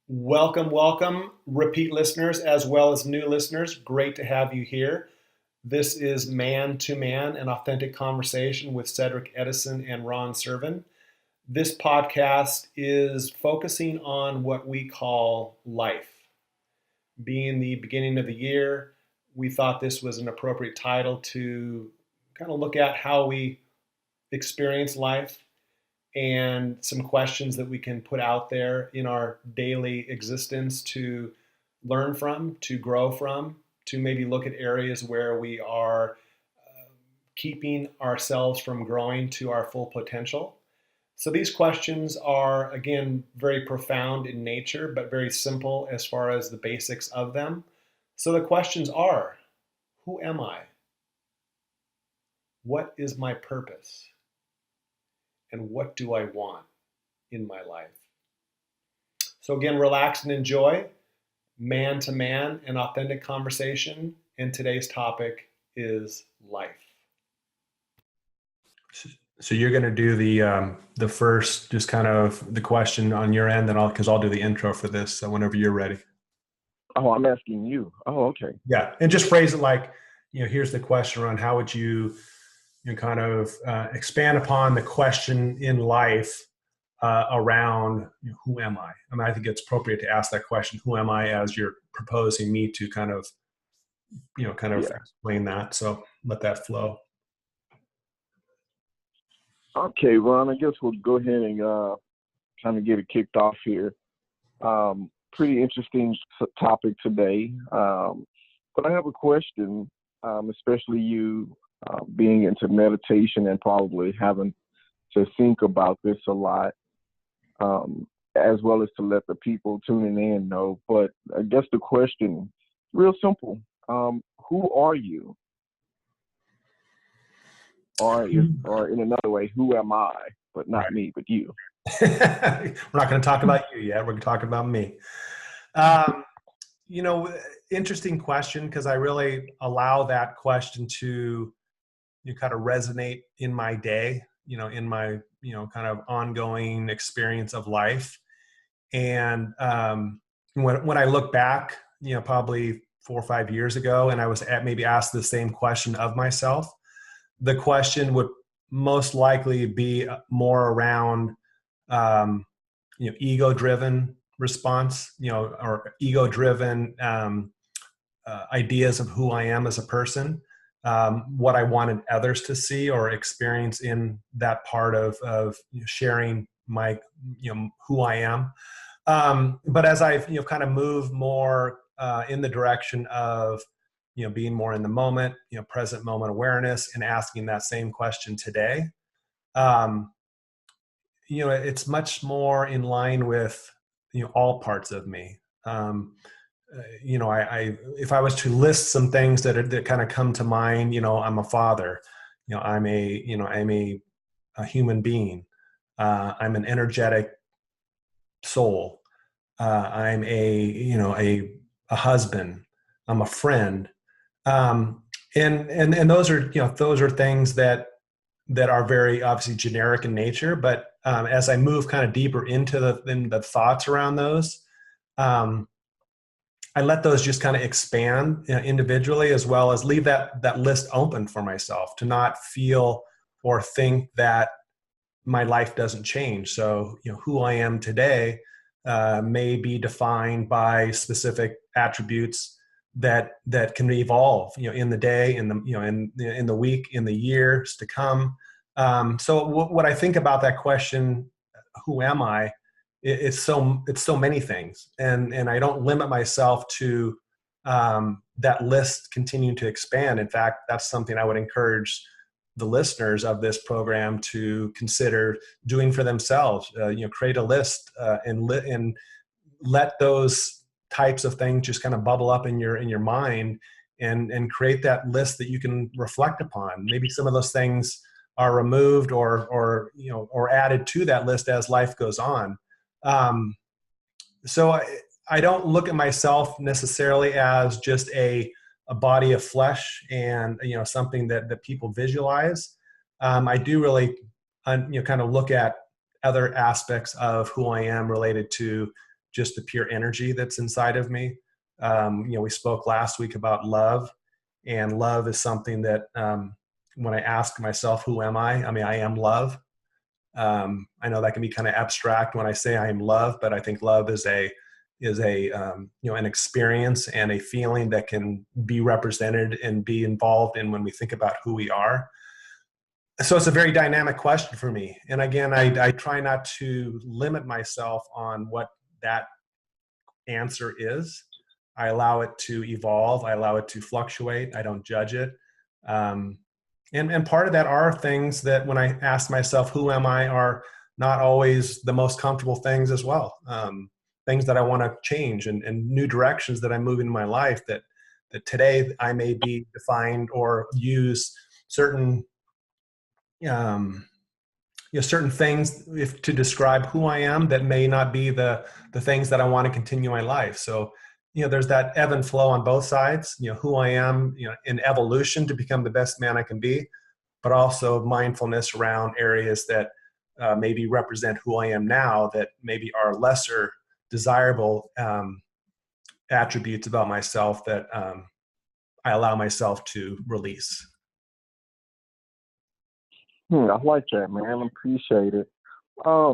Welcome, welcome, repeat listeners as well as new listeners. Great to have you here. This is Man to Man, an authentic conversation with Cedric Edison and Ron Servan. This podcast is focusing on what we call life. Being the beginning of the year, we thought this was an appropriate title to kind of look at how we experience life and some questions that we can put out there in our daily existence to learn from, to grow from, to maybe look at areas where we are keeping ourselves from growing to our full potential. So these questions are, again, very profound in nature, but very simple as far as the basics of them. So the questions are, who am I? What is my purpose? And what do I want in my life? So again, relax and enjoy. Man to man, an authentic conversation. And today's topic is life. So you're going to do the first, just kind of the question on your end, then I'll do the intro for this. So whenever you're ready. Oh, I'm asking you. Oh, okay. Yeah, and just phrase it like, here's the question, Ron. How would you kind of expand upon the question in life around who am I? I mean, I think it's appropriate to ask that question, who am I, as you're proposing me to kind of explain that. So let that flow. Okay, Ron, I guess we'll go ahead and kind of get it kicked off here. Pretty interesting topic today. But I have a question, especially you being into meditation and probably having to think about this a lot, as well as to let the people tuning in know. But I guess the question, real simple, who are you? Or in another way, who am I? But not me, but you. We're not going to talk about you yet. We're going to talk about me. Interesting question, because I really allow that question to kind of resonate in my day, in my, kind of ongoing experience of life. And when I look back, probably 4 or 5 years ago, and I was maybe asked the same question of myself, the question would most likely be more around, ego-driven response, or ego-driven ideas of who I am as a person, what I wanted others to see or experience in that part of sharing my, who I am. But as I've, kind of moved more in the direction of, being more in the moment, present moment awareness, and asking that same question today, it's much more in line with, all parts of me. If I was to list some things that kind of come to mind, I'm a father, I'm a human being, I'm an energetic soul, I'm a husband, I'm a friend. And those are things that are very obviously generic in nature. But as I move kind of deeper into the thoughts around those, I let those just kind of expand individually, as well as leave that list open for myself to not feel or think that my life doesn't change. So, who I am today may be defined by specific attributes that can evolve, in the day, in the week, in the years to come. So what I think about that question, who am I? It's so many things, and I don't limit myself to that list continuing to expand. In fact, that's something I would encourage the listeners of this program to consider doing for themselves. Create a list and let those types of things just kind of bubble up in your mind, and create that list that you can reflect upon. Maybe some of those things are removed or added to that list as life goes on. So I don't look at myself necessarily as just a body of flesh and something that people visualize. I do really kind of look at other aspects of who I am related to just the pure energy that's inside of me. We spoke last week about love, and love is something that when I ask myself, who am I? I mean, I am love. I know that can be kind of abstract when I say I am love, but I think love is an experience and a feeling that can be represented and be involved in when we think about who we are. So it's a very dynamic question for me. And again, I try not to limit myself on what that answer is. I allow it to evolve. I allow it to fluctuate. I don't judge it. And part of that are things that when I ask myself, who am I, are not always the most comfortable things as well. Things that I want to change and new directions that I'm moving in my life that today I may be defined or use certain certain things to describe who I am that may not be the things that I want to continue my life. So, there's that ebb and flow on both sides, who I am, in evolution to become the best man I can be, but also mindfulness around areas that maybe represent who I am now that maybe are lesser desirable attributes about myself that I allow myself to release. I like that, man. I appreciate it. I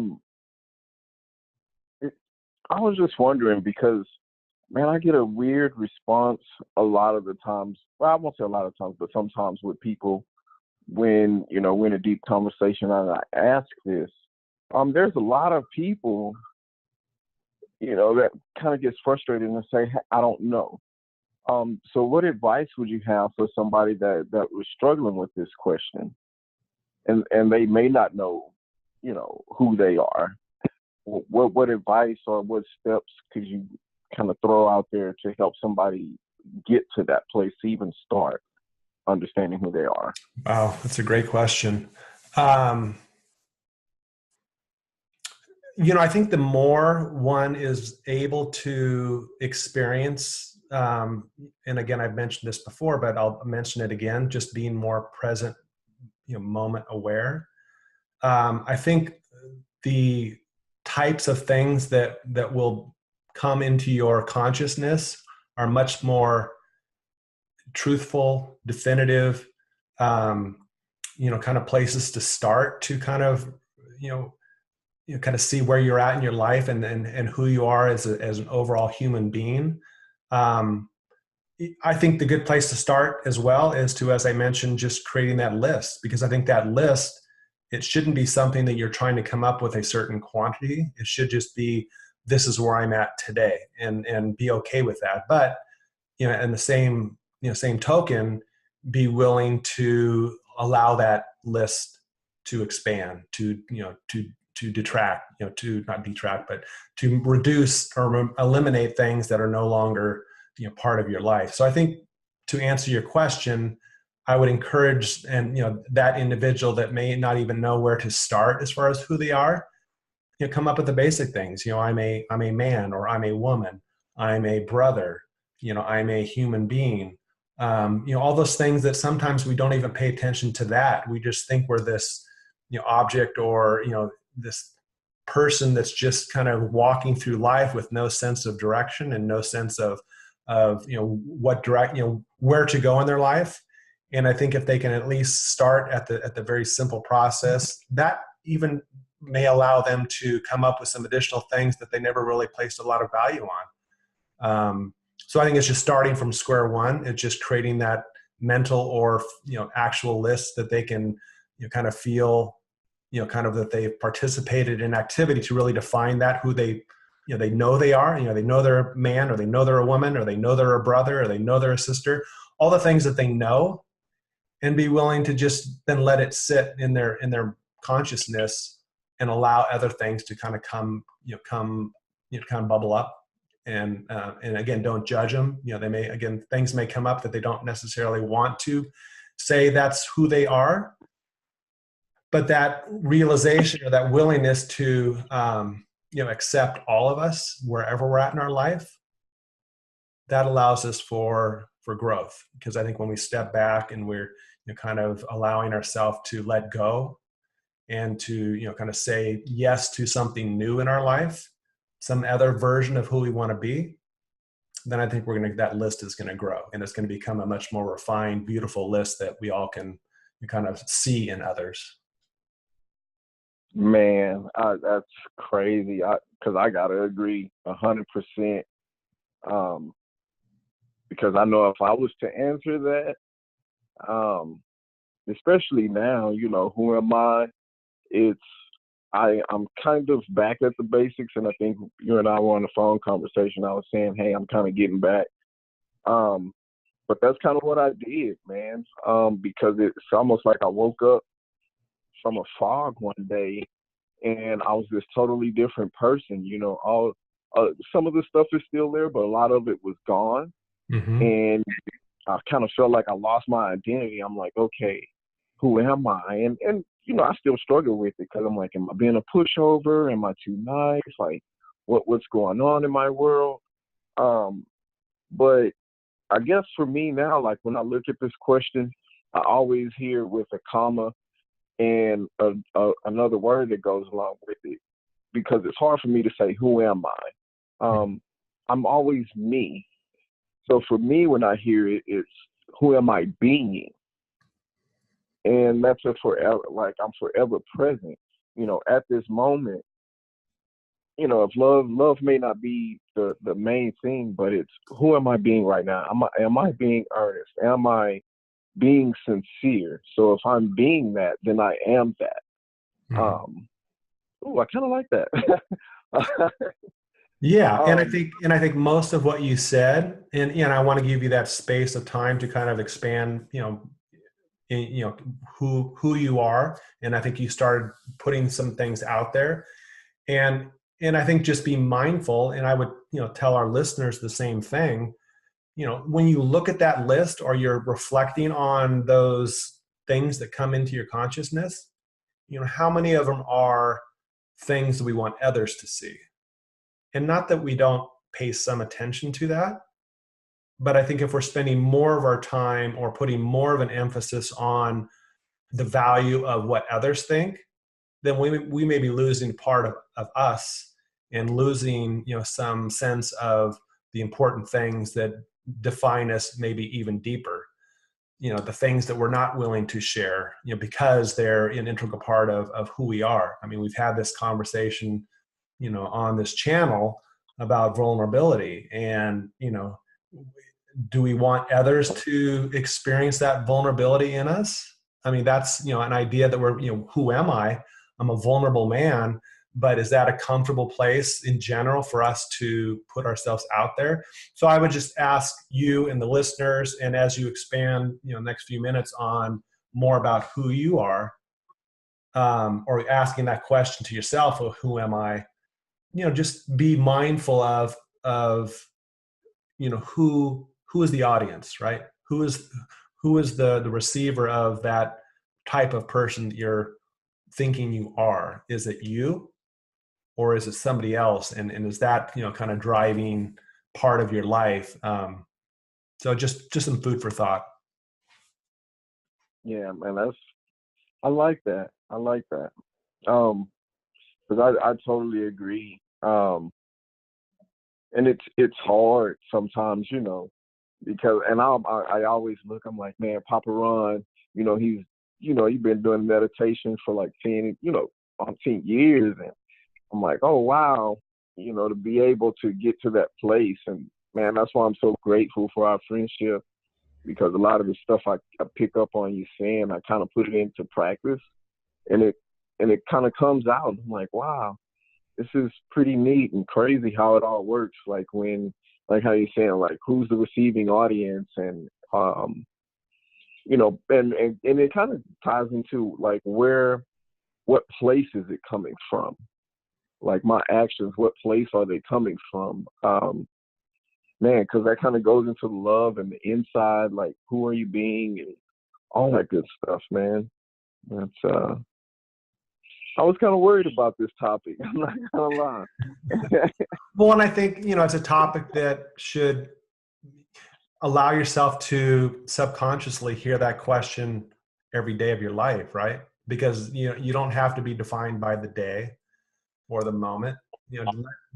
was just wondering because, man, I get a weird response a lot of the times. Well, I won't say a lot of times, but sometimes with people when, we're in a deep conversation and I ask this. There's a lot of people, that kind of gets frustrated and say, "Hey, I don't know." So what advice would you have for somebody that was struggling with this question? And they may not know, who they are. What advice or what steps could you kind of throw out there to help somebody get to that place to even start understanding who they are? Wow, that's a great question. I think the more one is able to experience, and again, I've mentioned this before, but I'll mention it again, just being more present, moment aware. I think the types of things that will come into your consciousness are much more truthful, definitive, kind of places to start to kind of, kind of see where you're at in your life and who you are as an overall human being. I think the good place to start as well is to, as I mentioned, just creating that list, because I think that list, it shouldn't be something that you're trying to come up with a certain quantity. It should just be, this is where I'm at today, and be okay with that. But, in the same token, be willing to allow that list to expand, to detract, to not detract, but to reduce or eliminate things that are no longer part of your life. So I think to answer your question, I would encourage that individual that may not even know where to start as far as who they are, come up with the basic things. I'm a man, or I'm a woman, I'm a brother, I'm a human being. All those things that sometimes we don't even pay attention to that. We just think we're this object, or this person that's just kind of walking through life with no sense of direction and no sense of where to go in their life. And I think if they can at least start at the very simple process, that even may allow them to come up with some additional things that they never really placed a lot of value on. So I think it's just starting from square one. It's just creating that mental or actual list that they can kind of feel kind of that they've participated in activity to really define that, who they they know they are. They know they're a man, or they know they're a woman, or they know they're a brother, or they know they're a sister. All the things that they know, and be willing to just then let it sit in their consciousness and allow other things to kind of come kind of bubble up. And again, don't judge them. They may, again, things may come up that they don't necessarily want to say that's who they are, but that realization, or that willingness to accept all of us wherever we're at in our life, that allows us for growth. Because I think when we step back and we're kind of allowing ourselves to let go and to kind of say yes to something new in our life, some other version of who we want to be, then I think that list is going to grow, and it's going to become a much more refined, beautiful list that we all can kind of see in others. Man, that's crazy. Because I gotta agree 100%. Because I know if I was to answer that, especially now, who am I? I'm kind of back at the basics, and I think you and I were on the phone conversation. I was saying, hey, I'm kind of getting back. But that's kind of what I did, man. Because it's almost like I woke up from a fog one day, and I was this totally different person. All some of the stuff is still there, but a lot of it was gone, Mm-hmm. and I kind of felt like I lost my identity. I'm like, okay, who am I? And I still struggle with it because I'm like, am I being a pushover? Am I too nice? Like, what's going on in my world? But I guess for me now, like when I look at this question, I always hear with a comma and another word that goes along with it, because it's hard for me to say, who am I? I'm always me. So for me, when I hear it, it's who am I being? And that's a forever, like I'm forever present, at this moment. If love may not be the main thing, but it's who am I being right now? Am I being earnest? Am I being sincere? So if I'm being that, then I am that. Mm-hmm. I kind of like that. Yeah, and I think most of what you said, and I want to give you that space of time to kind of expand, who you are, and I think you started putting some things out there, and I think just be mindful, and I would tell our listeners the same thing. When you look at that list or you're reflecting on those things that come into your consciousness, how many of them are things that we want others to see? And not that we don't pay some attention to that, but I think if we're spending more of our time or putting more of an emphasis on the value of what others think, then we may be losing part of us and losing some sense of the important things that define us maybe even deeper. The things that we're not willing to share, because they're an integral part of who we are. I mean, we've had this conversation, on this channel about vulnerability, and do we want others to experience that vulnerability in us? I mean, that's an idea that we're who am I? I'm a vulnerable man, but is that a comfortable place in general for us to put ourselves out there? So I would just ask you and the listeners, and as you expand next few minutes on more about who you are, or asking that question to yourself of who am I, just be mindful of who is the audience, right? Who is the receiver of that type of person that you're thinking you are? Is it you, or is it somebody else? And is that kind of driving part of your life? So just some food for thought. Yeah, man, I like that. I like that. Because I totally agree. And it's hard sometimes, because I always look. I'm like, man, Papa Ron, he's been doing meditation for like 10 years, and I'm like, oh wow, to be able to get to that place, and man, that's why I'm so grateful for our friendship, because a lot of the stuff I pick up on you saying, I kind of put it into practice, and it kind of comes out. I'm like, wow, this is pretty neat and crazy how it all works. Like how you're saying, like who's the receiving audience, and and it kind of ties into like what place is it coming from? Like my actions, what place are they coming from? Man, because that kind of goes into the love and the inside, like who are you being and all that good stuff, man. That's I was kind of worried about this topic. I'm not gonna lie. Well, and I think it's a topic that should allow yourself to subconsciously hear that question every day of your life, right? Because you don't have to be defined by the day or the moment.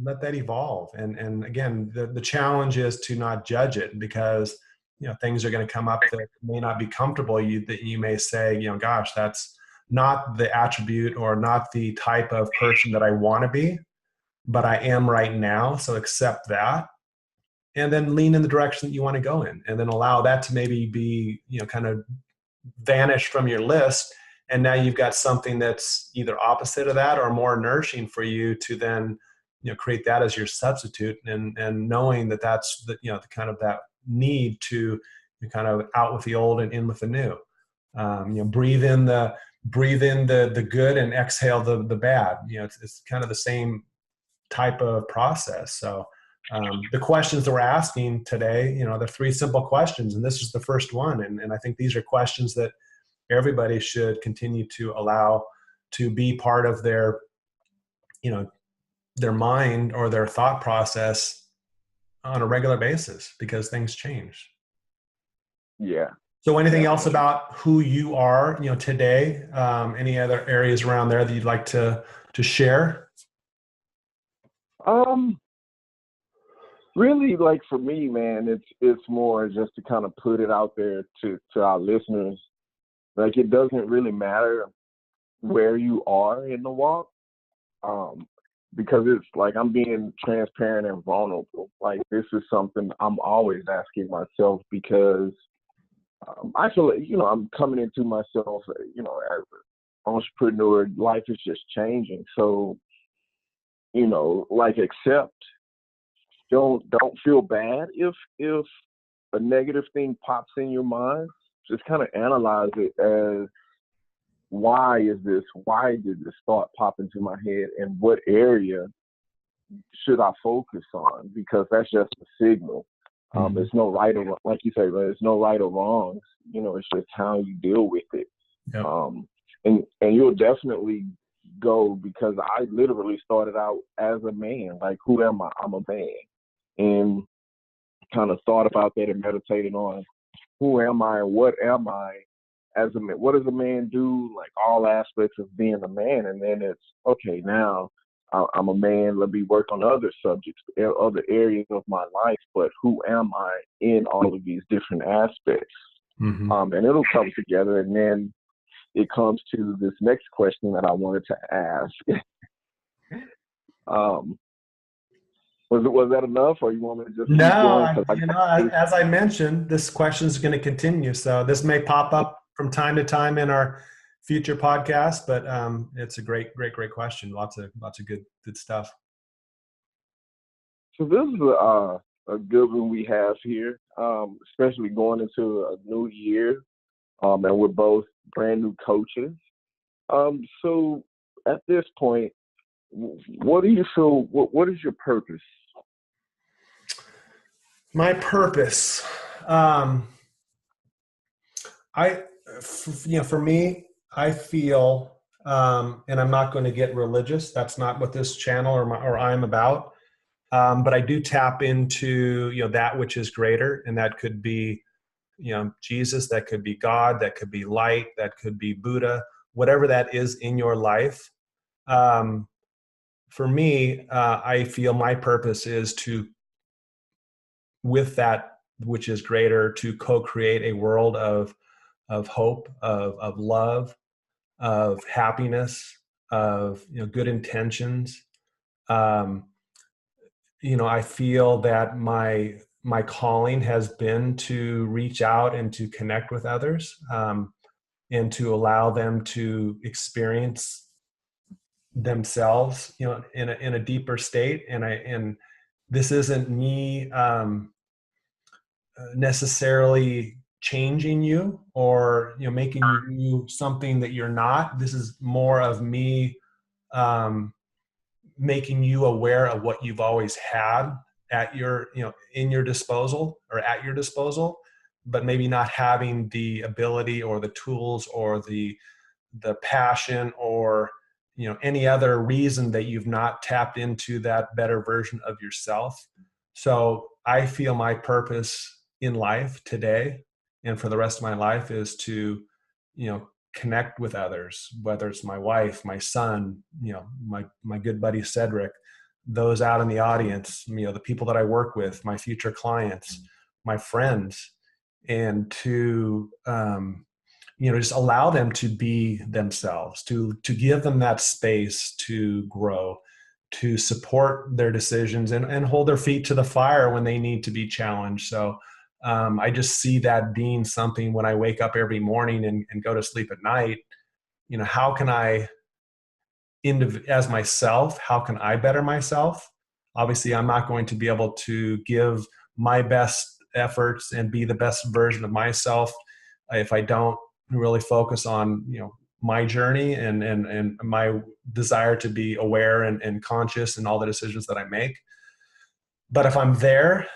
let that evolve. And again, the challenge is to not judge it, because things are going to come up that may not be comfortable. That you may say, gosh, that's not the attribute or not the type of person that I want to be, but I am right now. So accept that, and then lean in the direction that you want to go in, and then allow that to maybe be, kind of vanish from your list. And now you've got something that's either opposite of that or more nourishing for you to then, create that as your substitute, and knowing that that's the kind of that need to kind of out with the old and in with the new. Breathe in the good and exhale the bad. It's kind of the same type of process. So the questions that we're asking today, they're 3 simple questions, and this is the first one. And I think these are questions that everybody should continue to allow to be part of their, their mind or their thought process on a regular basis, because things change. Yeah. So anything else about who you are, today? Any other areas around there that you'd like to share? Really, like for me, man, it's more just to kind of put it out there to our listeners. Like, it doesn't really matter where you are in the walk, because it's like I'm being transparent and vulnerable. Like, this is something I'm always asking myself, because I feel like, I'm coming into myself, as an entrepreneur. Life is just changing. So, like, accept. Don't feel bad if a negative thing pops in your mind. Just kind of analyze it as, why did this thought pop into my head, and what area should I focus on? Because that's just a signal. There's no right or, like you say, there's no right or wrong. It's just how you deal with it. Yep. And you'll definitely go, because I literally started out as a man. Like, who am I? I'm a man. And kind of thought about that and meditated on, who am I and what am I as a man? What does a man do? Like, all aspects of being a man. And then it's, okay, now I'm a man. Let me work on other subjects, other areas of my life. But who am I in all of these different aspects? Mm-hmm. And it'll come together. And then it comes to this next question that I wanted to ask. Was that enough, or you want me to just keep going? As I mentioned, this question is going to continue. So this may pop up from time to time in our future podcast, but it's a great question. Lots of good stuff. So this is a good one we have here, especially going into a new year, and we're both brand new coaches. So at this point, what do you feel? What is your purpose? My purpose, for me, I feel, and I'm not going to get religious. That's not what this channel or I'm about. But I do tap into, that which is greater, and that could be, Jesus, that could be God, that could be light, that could be Buddha, whatever that is in your life. For me, I feel my purpose is to, with that which is greater, to co-create a world of hope, of love, of happiness, of good intentions. I feel that my calling has been to reach out and to connect with others, and to allow them to experience themselves, in a deeper state. And this isn't me necessarily changing you or making you something that you're not. This is more of me making you aware of what you've always had at your in your disposal, or at your disposal, but maybe not having the ability or the tools or the passion or any other reason that you've not tapped into that better version of yourself. So I feel my purpose in life today and for the rest of my life is to connect with others, whether it's my wife, my son, my good buddy Cedric, those out in the audience, the people that I work with, my future clients, my friends, and to, just allow them to be themselves, to give them that space to grow, to support their decisions and hold their feet to the fire when they need to be challenged. So I just see that being something when I wake up every morning and go to sleep at night. How can I, as myself, how can I better myself? Obviously, I'm not going to be able to give my best efforts and be the best version of myself if I don't really focus on, my journey and my desire to be aware and conscious in all the decisions that I make. But if I'm there,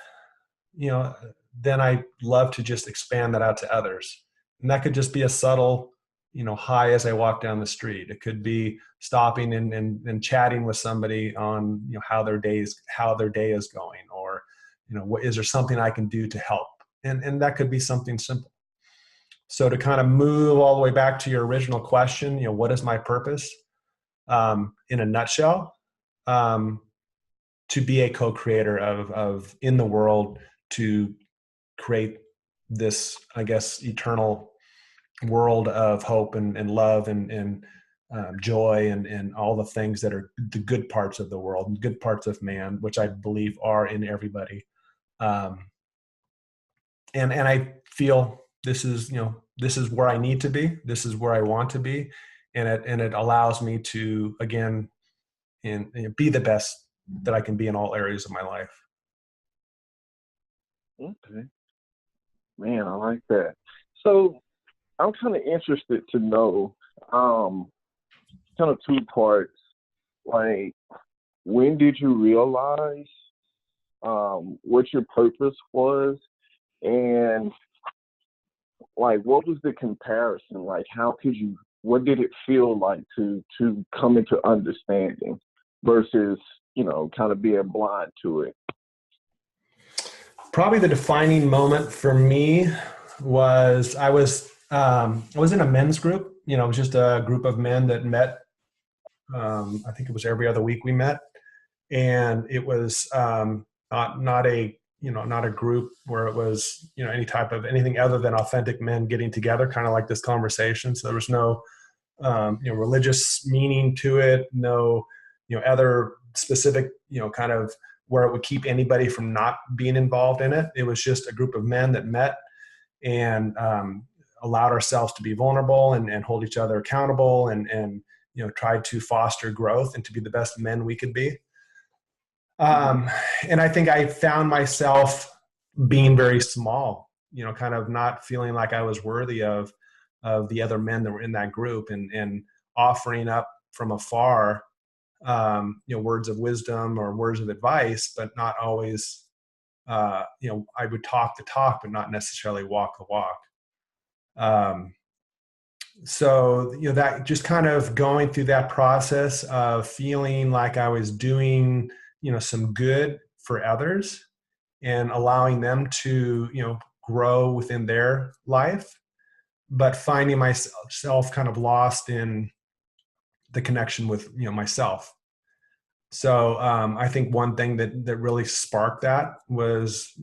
then I love to just expand that out to others. And that could just be a subtle, hi as I walk down the street. It could be stopping and chatting with somebody on, how their day is going, or, is there something I can do to help? And that could be something simple. So to kind of move all the way back to your original question, what is my purpose? In a nutshell, to be a co-creator of in the world, to create this, I guess, eternal world of hope and love and joy and all the things that are the good parts of the world and good parts of man, which I believe are in everybody. And I feel this is where I need to be. This is where I want to be. And it allows me to, again, be the best that I can be in all areas of my life. Okay. Man, I like that. So I'm kind of interested to know, kind of two parts. Like, when did you realize what your purpose was? And like, what was the comparison? Like, what did it feel like to come into understanding versus, kind of being blind to it? Probably the defining moment for me was I was in a men's group. It was just a group of men that met. I think it was every other week we met, and it was not a group where it was anything other than authentic men getting together, kind of like this conversation. So there was no religious meaning to it, no other specific kind of where it would keep anybody from not being involved in it. It was just a group of men that met and allowed ourselves to be vulnerable and hold each other accountable and tried to foster growth and to be the best men we could be. And I think I found myself being very small, kind of not feeling like I was worthy of the other men that were in that group and offering up from afar, words of wisdom or words of advice, but not always, I would talk the talk, but not necessarily walk the walk. So, that just kind of going through that process of feeling like I was doing, some good for others and allowing them to, grow within their life, but finding myself kind of lost in the connection with, myself. So I think one thing that really sparked that was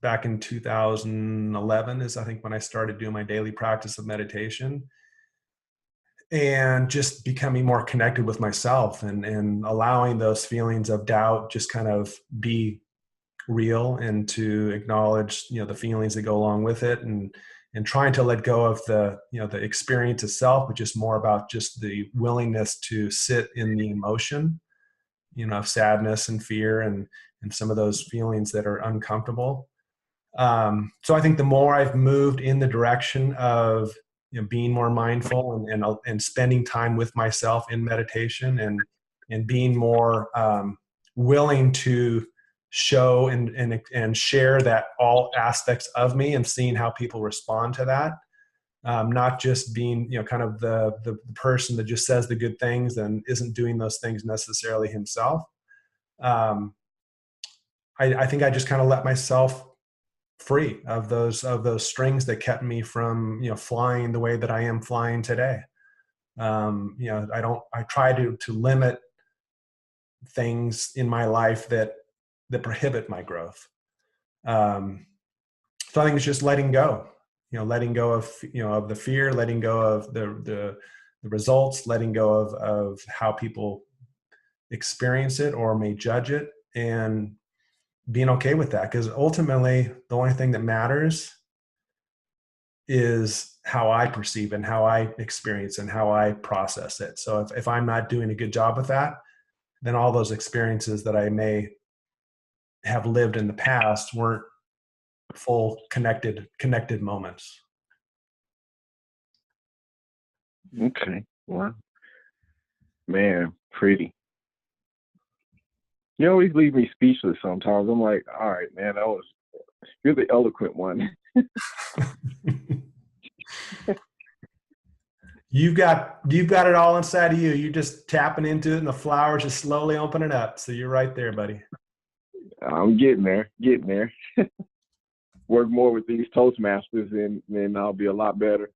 back in 2011 is I think when I started doing my daily practice of meditation and just becoming more connected with myself and allowing those feelings of doubt just kind of be real and to acknowledge, the feelings that go along with it and trying to let go of the experience itself, but just more about just the willingness to sit in the emotion, of sadness and fear and some of those feelings that are uncomfortable. So I think the more I've moved in the direction of being more mindful and spending time with myself in meditation and being more willing to show and share that all aspects of me and seeing how people respond to that, not just being kind of the person that just says the good things and isn't doing those things necessarily himself. I think I just kind of let myself free of those strings that kept me from flying the way that I am flying today. I try to limit things in my life that prohibit my growth. So I think it's just letting go, letting go of, of the fear, letting go of the results, letting go of how people experience it or may judge it, and being okay with that. Because ultimately, the only thing that matters is how I perceive and how I experience and how I process it. So if I'm not doing a good job with that, then all those experiences that I may have lived in the past weren't full connected moments. Okay. Wow. Man, pretty. You always leave me speechless sometimes. I'm like, all right, man, you're the eloquent one. You've got it all inside of you. You're just tapping into it, and the flowers just slowly opening up. So you're right there, buddy. I'm getting there. Work more with these Toastmasters, and then I'll be a lot better.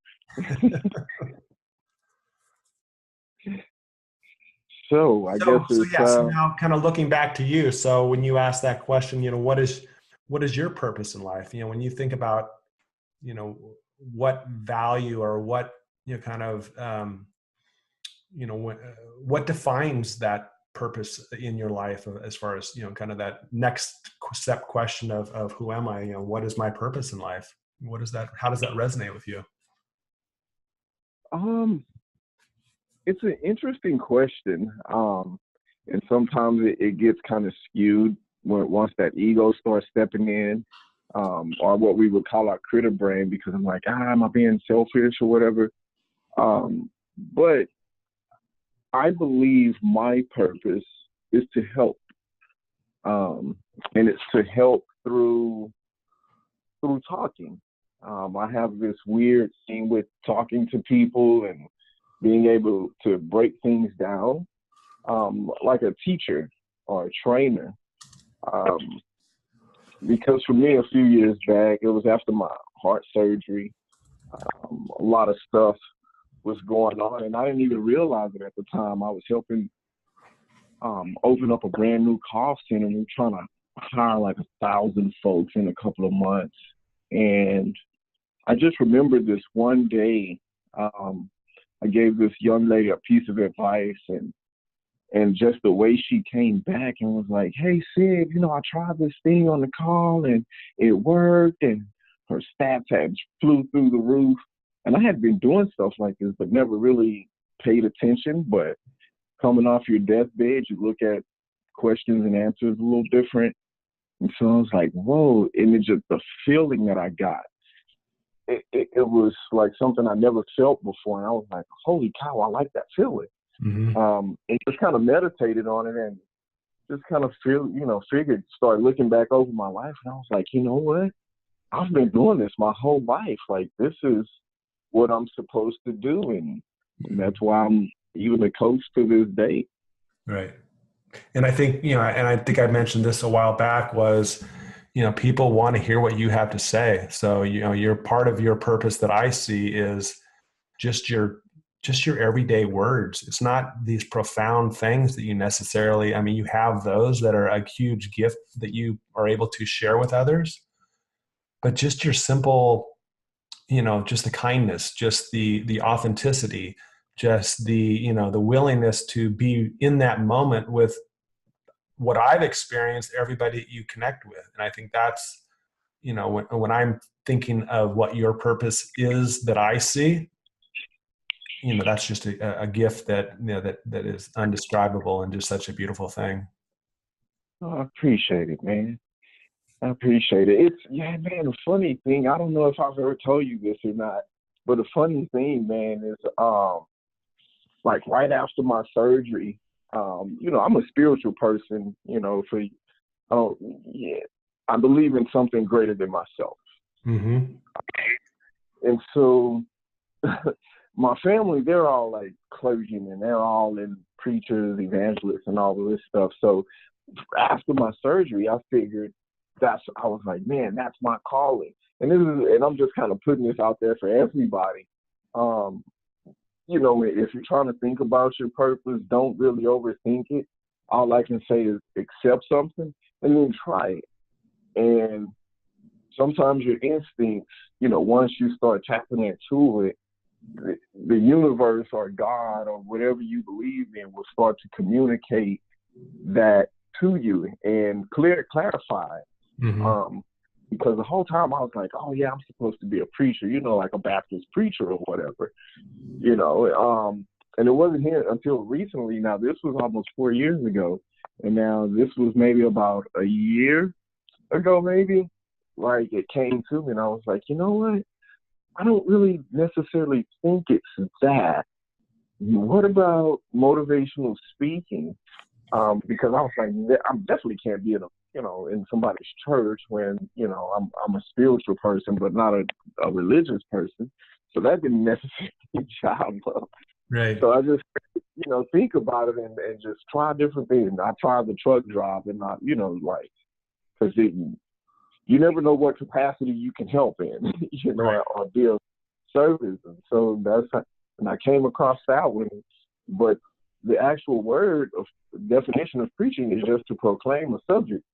So I guess it's so now kind of looking back to you. So when you ask that question, what is your purpose in life? When you think about, what value or what, kind of, what defines that purpose in your life as far as, kind of that next step question of who am I? What is my purpose in life? How does that resonate with you? It's an interesting question. And sometimes it gets kind of skewed once that ego starts stepping in, or what we would call our critter brain, because I'm like, am I being selfish or whatever? But I believe my purpose is to help. And it's to help through talking. I have this weird thing with talking to people and being able to break things down, like a teacher or a trainer. Because for me, a few years back, it was after my heart surgery. A lot of stuff was going on, and I didn't even realize it at the time. I was helping open up a brand new call center. We were trying to hire like 1,000 folks in a couple of months. And I just remember this one day, I gave this young lady a piece of advice, and just the way she came back and was like, "Hey, Sid, I tried this thing on the call and it worked," and her stats had flew through the roof. And I had been doing stuff like this, but never really paid attention. But coming off your deathbed, you look at questions and answers a little different. And so I was like, whoa. And it just, the feeling that I got, it was like something I never felt before. And I was like, holy cow, I like that feeling. Mm-hmm. And just kind of meditated on it and just kind of started looking back over my life. And I was like, you know what? I've been doing this my whole life. Like, this is what I'm supposed to do. And that's why I'm even a coach to this day. Right. And I think, and I think I mentioned this a while back was, people want to hear what you have to say. So, you're part of your purpose that I see is just your everyday words. It's not these profound things that you necessarily, you have those that are a huge gift that you are able to share with others, but just your simple, just the kindness, just the authenticity, just the, the willingness to be in that moment with what I've experienced, everybody you connect with. And I think that's, when I'm thinking of what your purpose is that I see, that's just a gift that, that is undescribable and just such a beautiful thing. Oh, I appreciate it, man. I appreciate it. Man, the funny thing, I don't know if I've ever told you this or not, but the funny thing, man, is like right after my surgery, I'm a spiritual person, I believe in something greater than myself. Mm-hmm. And so my family, they're all like clergymen, they're all in preachers, evangelists, and all of this stuff. So after my surgery, I figured I was like, man, that's my calling. And I'm just kind of putting this out there for everybody. If you're trying to think about your purpose, don't really overthink it. all I can say is accept something and then try it. And sometimes your instincts, once you start tapping into it, the universe or God or whatever you believe in will start to communicate that to you and clarify. Mm-hmm. Because the whole time I was like, oh yeah, I'm supposed to be a preacher, like a Baptist preacher or whatever, and it wasn't here until recently. Now this was almost 4 years ago, and now this was maybe about a year ago, maybe. Like it came to me, and I was like, you know what? I don't really necessarily think it's that. What about motivational speaking? Because I was like, I definitely can't be in somebody's church when I'm a spiritual person, but not a religious person. So that didn't necessarily job up. Right. So I just think about it and just try different things. I tried the truck job and not because you never know what capacity you can help in, Right. or be of service. And so and I came across that one. But the actual word of definition of preaching is just to proclaim a subject,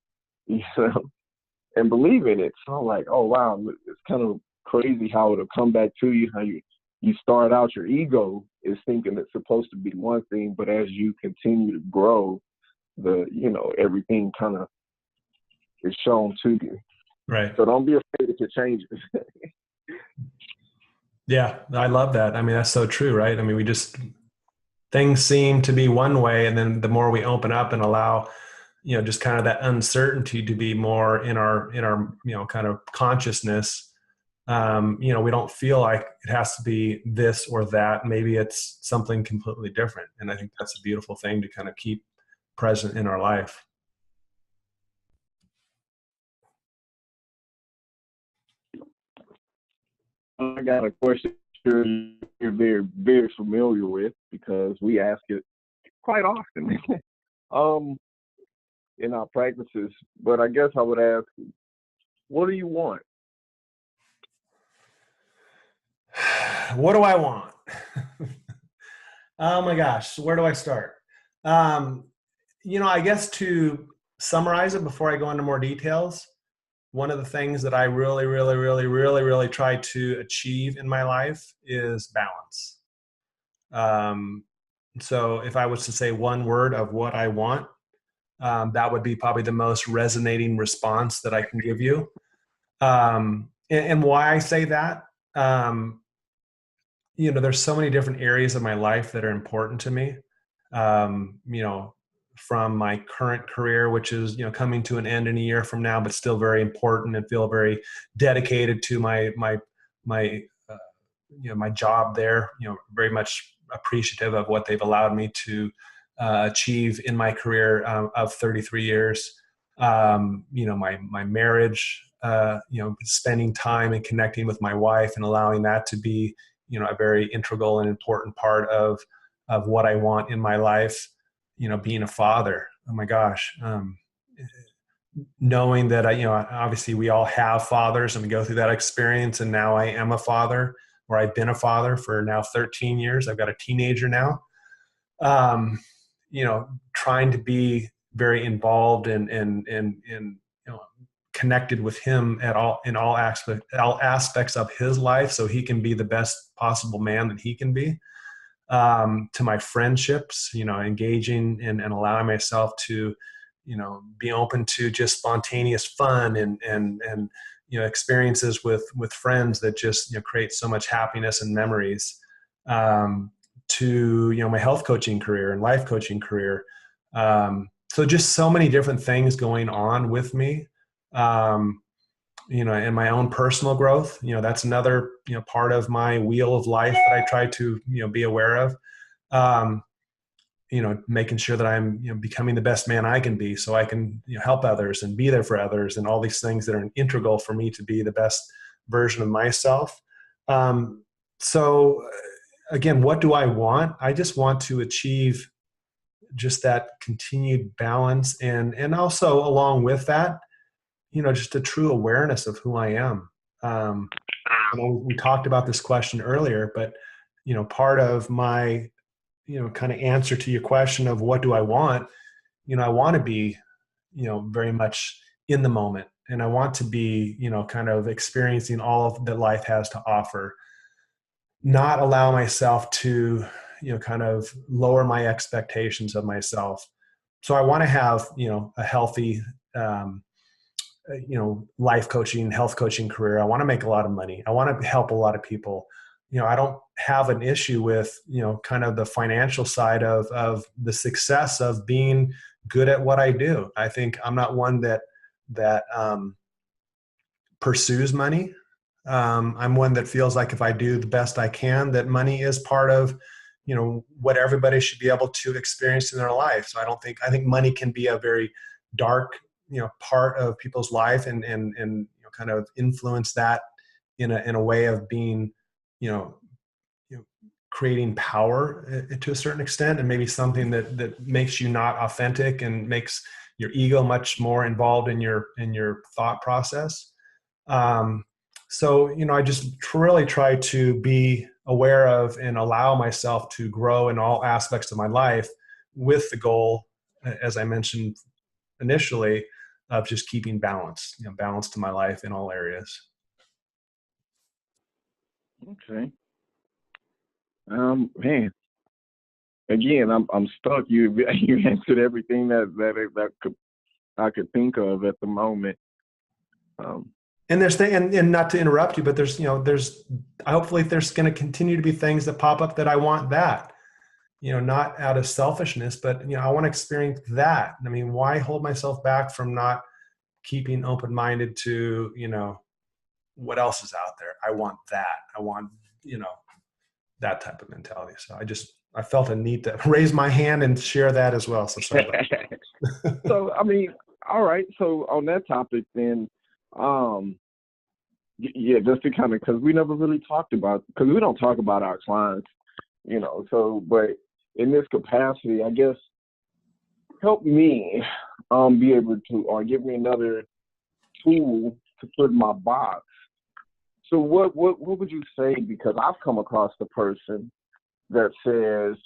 and believe in it. So I'm like, oh wow, it's kind of crazy how it'll come back to you. How you start out, your ego is thinking it's supposed to be one thing, but as you continue to grow, everything kind of is shown to you. Right. So don't be afraid if it changes. Yeah, I love that. I mean, that's so true, right? I mean, things seem to be one way, and then the more we open up and allow, just kind of that uncertainty to be more in our kind of consciousness, we don't feel like it has to be this or that. Maybe it's something completely different. And I think that's a beautiful thing to kind of keep present in our life. I got a question you're very, very familiar with because we ask it quite often in our practices. But I guess I would ask, what do you want? What do I want? Oh my gosh. So where do I start? I guess to summarize it before I go into more details, one of the things that I really, really, really, really, really try to achieve in my life is balance. So if I was to say one word of what I want, that would be probably the most resonating response that I can give you. And why I say that, there's so many different areas of my life that are important to me. From my current career, which is, coming to an end in a year from now, but still very important, and feel very dedicated to my job there, very much appreciative of what they've allowed me to achieve in my career of 33 years. My marriage, spending time and connecting with my wife and allowing that to be, a very integral and important part of what I want in my life. Being a father, oh my gosh, knowing that obviously we all have fathers and we go through that experience. And now I am a father, or I've been a father for now 13 years. I've got a teenager now. Trying to be very involved and connected with him in all aspects of his life, so he can be the best possible man that he can be. To my friendships, engaging and allowing myself to, be open to just spontaneous fun and experiences with friends that just, create so much happiness and memories. To, my health coaching career and life coaching career. So just so many different things going on with me. And my own personal growth, that's another, part of my wheel of life that I try to, be aware of, making sure that I'm, becoming the best man I can be, so I can, help others and be there for others, and all these things that are integral for me to be the best version of myself. So again, what do I want? I just want to achieve just that continued balance, and also along with that, just a true awareness of who I am. We talked about this question earlier, but, part of my, kind of answer to your question of what do I want I want to be, very much in the moment, and I want to be, kind of experiencing all of that life has to offer, not allow myself to, kind of lower my expectations of myself. So I want to have, a healthy, life coaching, health coaching career. I want to make a lot of money. I want to help a lot of people. I don't have an issue with, kind of the financial side of the success of being good at what I do. I think I'm not one that pursues money. I'm one that feels like if I do the best I can, that money is part of, what everybody should be able to experience in their life. So I think money can be a very dark, part of people's life, and kind of influence that in a way of being, you know, creating power to a certain extent, and maybe something that makes you not authentic and makes your ego much more involved in your thought process. So, I just really try to be aware of and allow myself to grow in all aspects of my life, with the goal, as I mentioned initially, of just keeping balance, balance to my life in all areas. Okay. Man, again, I'm stuck. You answered everything that I could think of at the moment. And and not to interrupt you, but there's hopefully there's going to continue to be things that pop up that I want that, not out of selfishness, but, I want to experience that. I mean, why hold myself back from not keeping open-minded to, what else is out there? I want that. I want, that type of mentality. So I felt a need to raise my hand and share that as well. So sorry about that. So, I mean, all right. So on that topic then, yeah, just to kind of, because we never really talked about, because we don't talk about our clients, so, but in this capacity, I guess, help me be able to, or give me another tool to put in my box. So what would you say? Because I've come across the person that says,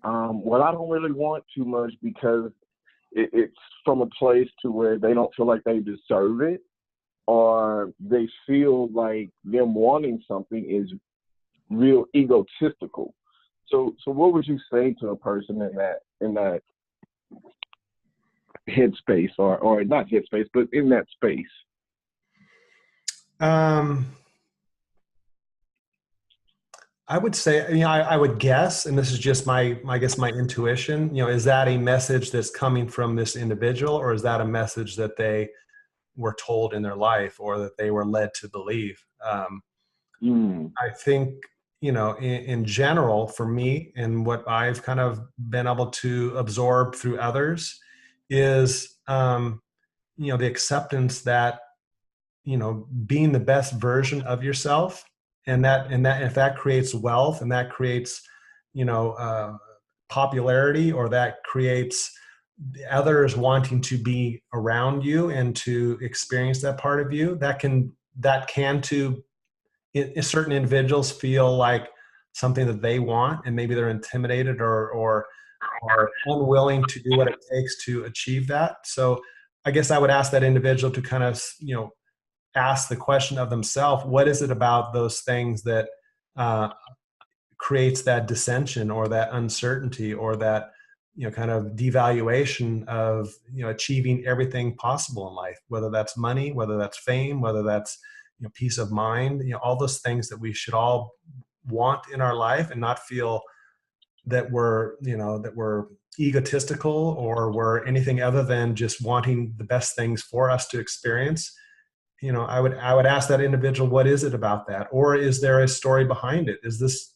well, I don't really want too much because it's from a place to where they don't feel like they deserve it, or they feel like them wanting something is real egotistical. So what would you say to a person in that headspace, or not headspace, but in that space? I would say, I would guess, and this is just my intuition, is that a message that's coming from this individual, or is that a message that they were told in their life, or that they were led to believe? I think, in general, for me, and what I've kind of been able to absorb through others is, the acceptance that, being the best version of yourself, and that if that creates wealth, and that creates, popularity, or that creates others wanting to be around you and to experience that part of you, that can to certain individuals feel like something that they want, and maybe they're intimidated or are unwilling to do what it takes to achieve that. So I guess I would ask that individual to kind of, ask the question of themselves: what is it about those things that creates that dissension, or that uncertainty, or that, kind of devaluation of, achieving everything possible in life, whether that's money, whether that's fame, whether that's, peace of mind, all those things that we should all want in our life, and not feel that we're egotistical, or we're anything other than just wanting the best things for us to experience. I would ask that individual, what is it about that? Or is there a story behind it? Is this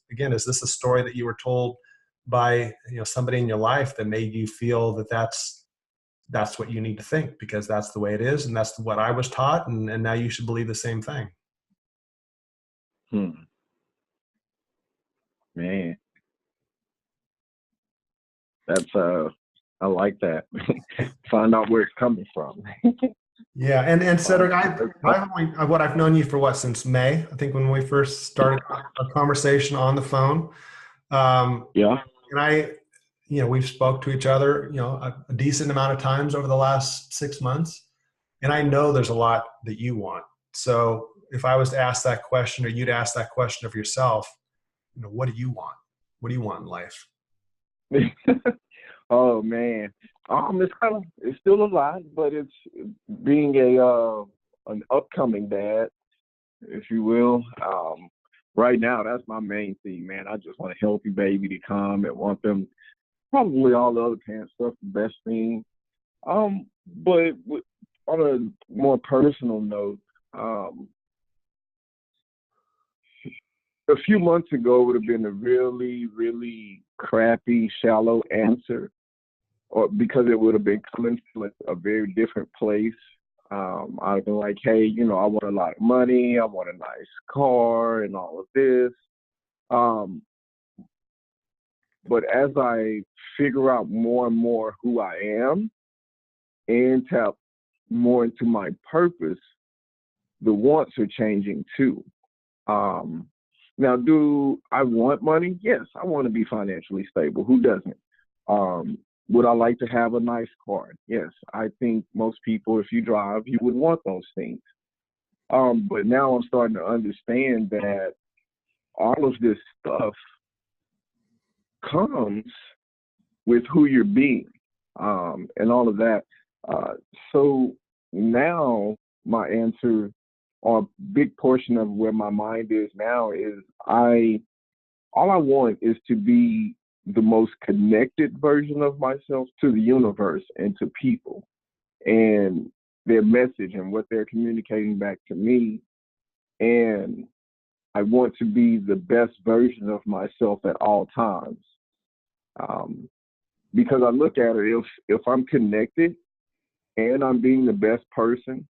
a story that you were told by, somebody in your life that made you feel that that's what you need to think, because that's the way it is, and that's what I was taught, and now you should believe the same thing? Man, that's I like that. Find out where it's coming from. Yeah, and Cedric, I've known you for since May, I think, when we first started our conversation on the phone. Yeah. And we've spoke to each other, a decent amount of times over the last 6 months. And I know there's a lot that you want. So if I was to ask that question, or you'd ask that question of yourself, what do you want? What do you want in life? Oh man, it's still a lot, but it's being an upcoming dad, if you will. Right now, that's my main thing, man. I just want a healthy baby to come and want them, probably all the other parents stuff, the best thing. But on a more personal note, a few months ago would have been a really, really crappy, shallow answer, or because it would have been coming from a very different place. I'd have been like, hey, I want a lot of money, I want a nice car, and all of this. But as I figure out more and more who I am and tap more into my purpose, the wants are changing too. Now, do I want money? Yes, I want to be financially stable. Who doesn't? Would I like to have a nice car? Yes, I think most people, if you drive, you would want those things. But now I'm starting to understand that all of this stuff comes with who you're being, and all of that. So now my answer, or a big portion of where my mind is now, is all I want is to be the most connected version of myself to the universe and to people and their message and what they're communicating back to me. And I want to be the best version of myself at all times. Because I look at it, if I'm connected and I'm being the best person,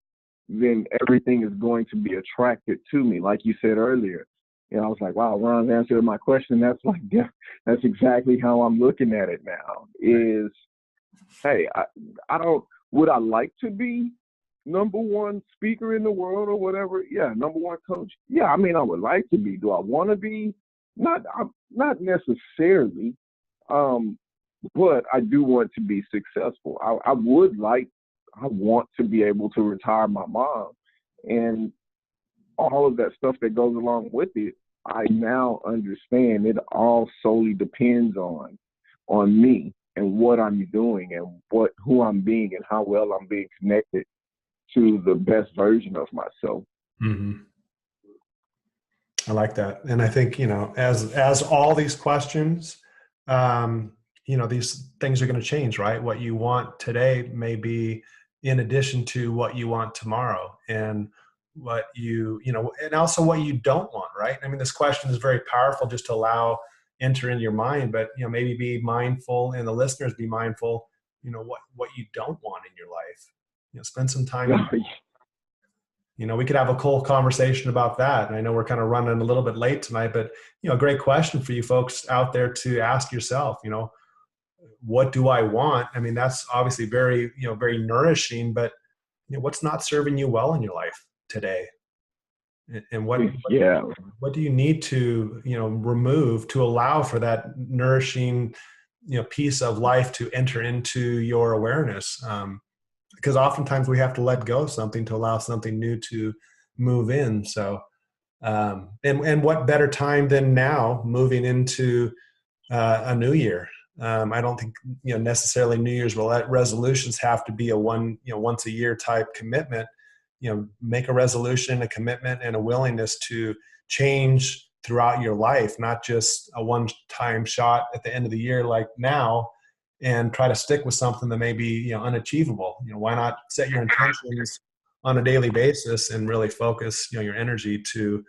then everything is going to be attracted to me. Like you said earlier, I was like, wow, Ron's answer to my question. That's exactly how I'm looking at it now. Is, hey, would I like to be number one speaker in the world or whatever? Yeah, number one coach. Yeah, I would like to be. Do I want to be? Not necessarily. But I do want to be successful. I want to be able to retire my mom, and all of that stuff that goes along with it. I now understand it all solely depends on me and what I'm doing and who I'm being and how well I'm being connected to the best version of myself. Mm-hmm. I like that. And I think, as all these questions, these things are going to change, right? What you want today may be in addition to what you want tomorrow, and what and also what you don't want, right? This question is very powerful just to enter into your mind, but, maybe be mindful, and the listeners be mindful, what you don't want in your life. Spend some time. We could have a cool conversation about that. And I know we're kind of running a little bit late tonight, but, a great question for you folks out there to ask yourself, what do I want? That's obviously very, very nourishing, but what's not serving you well in your life today? And what do you need to, remove to allow for that nourishing, piece of life to enter into your awareness? Because oftentimes we have to let go of something to allow something new to move in. So, and what better time than now, moving into a new year? I don't think, necessarily New Year's resolutions have to be a once a year type commitment. Make a resolution, a commitment, and a willingness to change throughout your life, not just a one-time shot at the end of the year like now, and try to stick with something that may be, unachievable. Why not set your intentions on a daily basis and really focus, your energy to,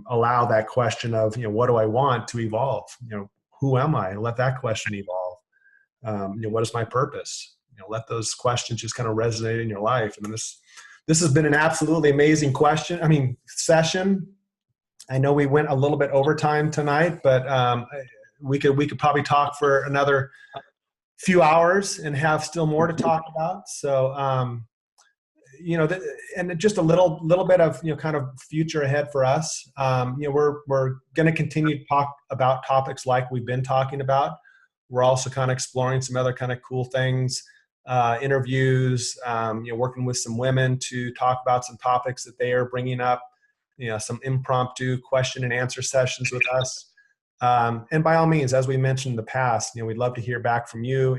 allow that question of, what do I want to evolve? Who am I? Let that question evolve. What is my purpose? Let those questions just kind of resonate in your life. And this has been an absolutely amazing session. I know we went a little bit over time tonight, but we could probably talk for another few hours and have still more to talk about. So, and just a little bit of, kind of future ahead for us. We're going to continue to talk about topics like we've been talking about. we're also kind of exploring some other kind of cool things, interviews, working with some women to talk about some topics that they are bringing up, some impromptu question and answer sessions with us. And by all means, as we mentioned in the past, we'd love to hear back from you,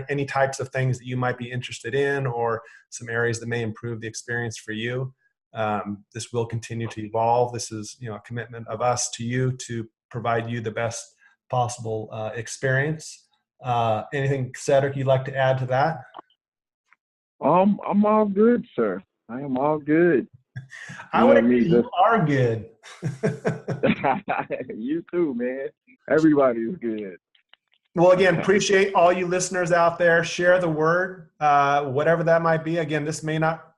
any types of things that you might be interested in, or some areas that may improve the experience for you. This will continue to evolve. This is, a commitment of us to you to provide you the best possible experience. Anything, Cedric, you'd like to add to that? I'm all good, sir. I am all good. I would agree. You are good. You too, man. Everybody's good. Well, again, appreciate all you listeners out there. Share the word, whatever that might be. Again,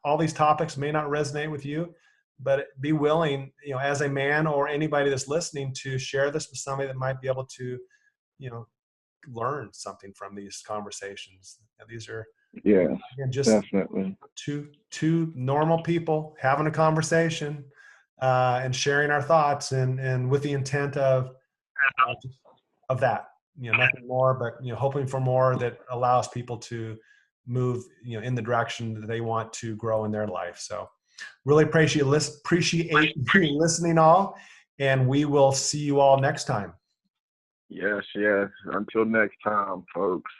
all these topics may not resonate with you, but be willing, as a man or anybody that's listening, to share this with somebody that might be able to, learn something from these conversations. And these are, again, just definitely two normal people having a conversation and sharing our thoughts, and with the intent of that. Nothing more, but hoping for more that allows people to move in the direction that they want to grow in their life. So really appreciate you listening all, and we will see you all next time. Yes. Until next time, folks.